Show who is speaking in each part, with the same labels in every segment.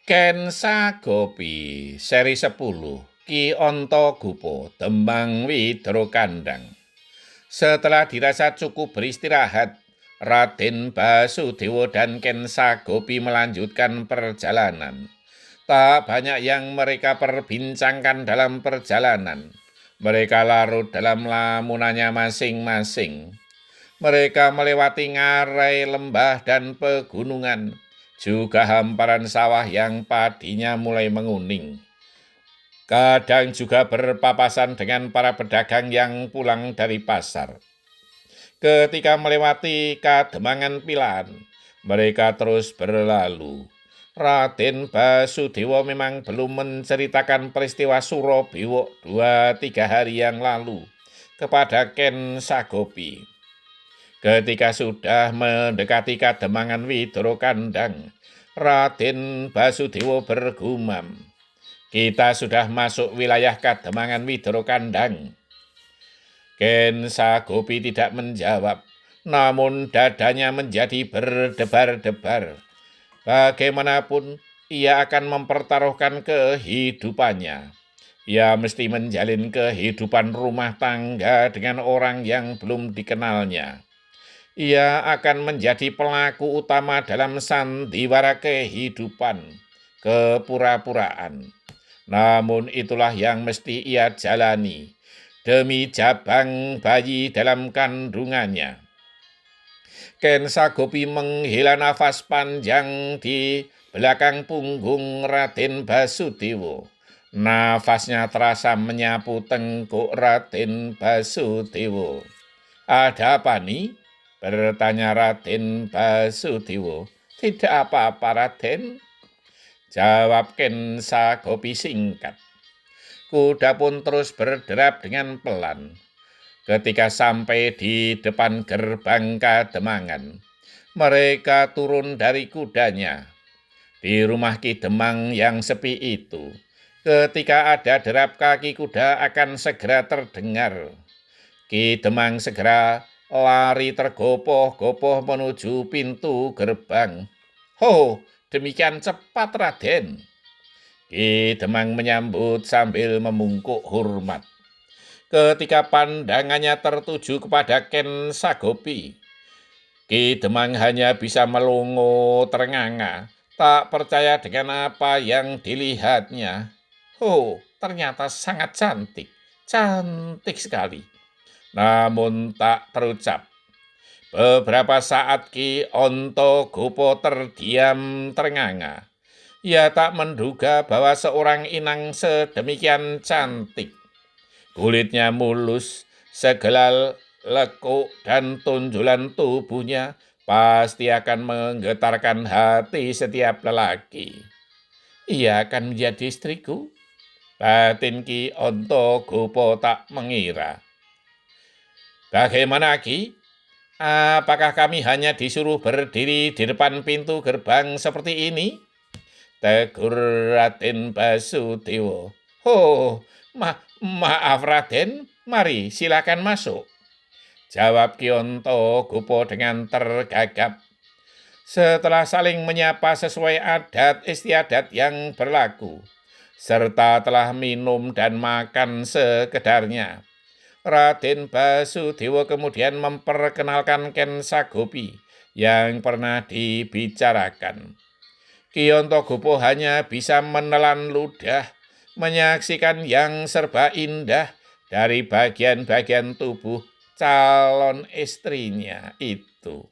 Speaker 1: Ken Sagopi seri 10 Ki Antagopa Tembang Widara Kandhang. Setelah dirasa cukup beristirahat, Raden Basudewa dan Ken Sagopi melanjutkan perjalanan. Tak banyak yang mereka perbincangkan dalam perjalanan. Mereka larut dalam lamunannya masing-masing. Mereka melewati ngarai lembah dan pegunungan, juga hamparan sawah yang padinya mulai menguning. Kadang juga berpapasan dengan para pedagang yang pulang dari pasar. Ketika melewati Kademangan Pilan, mereka terus berlalu. Raden Basudewa memang belum menceritakan peristiwa Surabewa 2-3 hari yang lalu kepada Ken Sagopi. Ketika sudah mendekati Kademangan Widara Kandhang, Raden Basudewa bergumam, "Kita sudah masuk wilayah Kademangan Widara Kandhang." Ken Sagopi tidak menjawab, namun dadanya menjadi berdebar-debar. Bagaimanapun, ia akan mempertaruhkan kehidupannya. Ia mesti menjalin kehidupan rumah tangga dengan orang yang belum dikenalnya. Ia akan menjadi pelaku utama dalam sandiwara kehidupan, kepura-puraan. Namun itulah yang mesti ia jalani, demi jabang bayi dalam kandungannya. Ken Sagopi menghela nafas panjang di belakang punggung Raden Basudewa. Nafasnya terasa menyapu tengkuk Raden Basudewa. "Ada apa nih?" bertanya Raden Basudewa. "Tidak apa-apa, Raden," jawab Ken Sagopi singkat. Kuda pun terus berderap dengan pelan. Ketika sampai di depan gerbang Kademangan, mereka turun dari kudanya. Di rumah Ki Demang yang sepi itu, ketika ada derap kaki kuda akan segera terdengar. Ki Demang segera lari tergopoh-gopoh menuju pintu gerbang. "Ho, demikian cepat, Raden," Ki Demang menyambut sambil memungkuk hormat. Ketika pandangannya tertuju kepada Ken Sagopi, Ki Demang hanya bisa melongo ternganga, tak percaya dengan apa yang dilihatnya. "Oh, ternyata sangat cantik, cantik sekali." Namun tak terucap. Beberapa saat Ki Antagopa terdiam ternganga. Ia tak menduga bahwa seorang inang sedemikian cantik. Kulitnya mulus, segelal lekuk dan tonjolan tubuhnya pasti akan menggetarkan hati setiap lelaki. "Ia akan menjadi istriku?" batin Ki Antagopa tak mengira. "Bagaimana, Ki? Apakah kami hanya disuruh berdiri di depan pintu gerbang seperti ini?" tegur Raden Basudewa. "Oh, maaf Raden, mari silakan masuk," jawab Ki Antagopa dengan tergagap. Setelah saling menyapa sesuai adat istiadat yang berlaku, serta telah minum dan makan sekedarnya, Raden Basudewa kemudian memperkenalkan Ken Sagopi yang pernah dibicarakan. Ki Antagopa hanya bisa menelan ludah, menyaksikan yang serba indah dari bagian-bagian tubuh calon istrinya itu.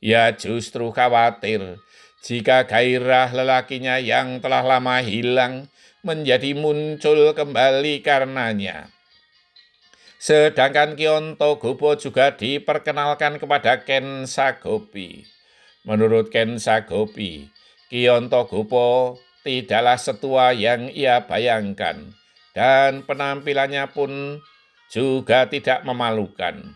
Speaker 1: Ia justru khawatir jika gairah lelakinya yang telah lama hilang menjadi muncul kembali karenanya. Sedangkan Ki Antagopa juga diperkenalkan kepada Ken Sagopi. Menurut Ken Sagopi, Ki Antagopa tidaklah setua yang ia bayangkan, dan penampilannya pun juga tidak memalukan.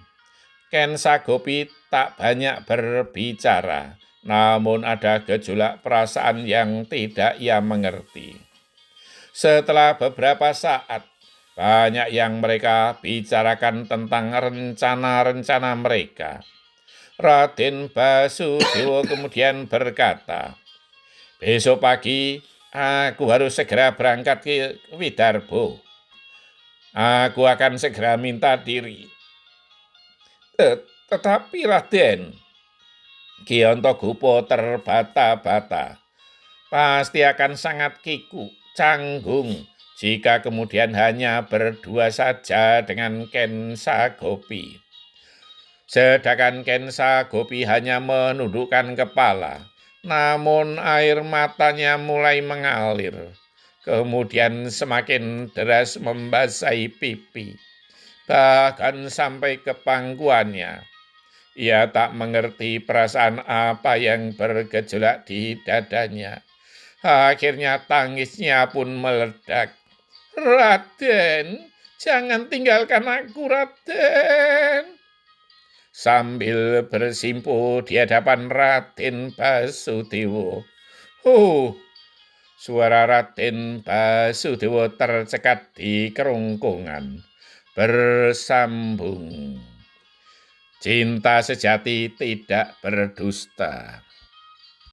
Speaker 1: Ken Sagopi tak banyak berbicara, namun ada gejolak perasaan yang tidak ia mengerti. Setelah beberapa saat, banyak yang mereka bicarakan tentang rencana-rencana mereka. Raden Basudewa kemudian berkata, "Besok pagi Aku harus segera berangkat ke Widarbo. Aku akan segera minta diri. Tetapi Raden, Ki Antagopa terbata-bata. Pasti akan sangat canggung jika kemudian hanya berdua saja dengan Ken Sagopi. Sedangkan Ken Sagopi hanya menundukkan kepala, namun air matanya mulai mengalir. Kemudian semakin deras membasahi pipi, bahkan sampai ke pangkuannya. Ia tak mengerti perasaan apa yang bergejolak di dadanya. Akhirnya tangisnya pun meledak. Raden, jangan tinggalkan aku, Raden. Sambil bersimpuh di hadapan Raden Basudewa. Suara Raden Basudewa tercekat di kerongkongan. Bersambung. Cinta sejati tidak berdusta.